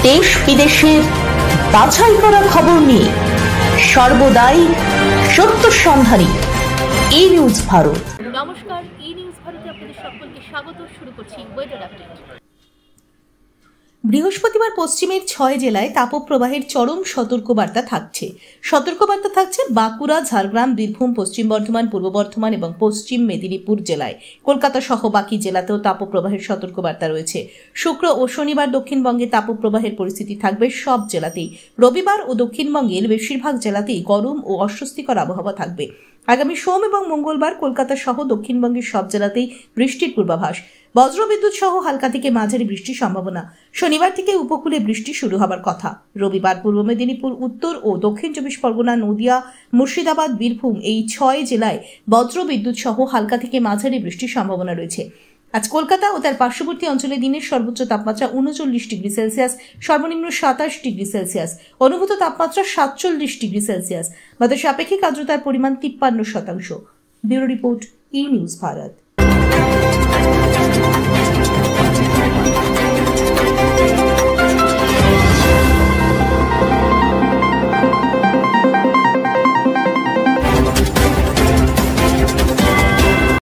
দেশ বিদেশের বাছাই করা খবর নিয়ে সর্বদাই সত্য সন্ধানী ই নিউজ ভারত। নমস্কার, ই নিউজ ভারতে আপনাদের সকলকে স্বাগত। শুরু করছি ওয়েদার আপডেট। বৃহস্পতিবার পশ্চিমের 6 জেলায় তাপপ্রবাহের চরম সতর্কবার্তা থাকছে বাঁকুড়া, ঝাড়গ্রাম, বীরভূম, পশ্চিম বর্ধমান, পূর্ব বর্ধমান এবং পশ্চিম মেদিনীপুর জেলায়। কলকাতা সহ বাকি জেলাতেও তাপপ্রবাহের সতর্কবার্তা রয়েছে। শুক্র ও শনিবার দক্ষিণবঙ্গে তাপপ্রবাহের পরিস্থিতি থাকবে সব জেলাতেই। রবিবার ও দক্ষিণবঙ্গের বেশিরভাগ জেলাতেই গরম ও অস্বস্তিকর আবহাওয়া থাকবে। আগামী সোম এবং মঙ্গলবার কলকাতা সহ দক্ষিণবঙ্গের সব জেলাতেই বৃষ্টির পূর্বাভাস। বজ্রবিদ্যুৎ সহ হালকা থেকে মাঝারি বৃষ্টির সম্ভাবনা। শনিবার থেকে উপকূলে বৃষ্টি শুরু হবার কথা। রবিবার পূর্ব মেদিনীপুর, উত্তর ও দক্ষিণ 24 পরগনা, নদিয়া, মুর্শিদাবাদ, বীরভূম এই 6 জেলায় বজ্রবিদ্যুৎ সহ হালকা থেকে মাঝারি বৃষ্টির সম্ভাবনা রয়েছে। আজ কলকাতা ও তার পার্শ্ববর্তী অঞ্চলে দিনের সর্বোচ্চ তাপমাত্রা 39 ডিগ্রি সেলসিয়াস, সর্বনিম্ন 27 ডিগ্রি সেলসিয়াস, অনুভূত তাপমাত্রা 47 ডিগ্রি সেলসিয়াস। বাতাসে আপেক্ষিক আর্দ্রতার পরিমাণ 53%। ব্যুরো রিপোর্ট, ই নিউজ ভারত।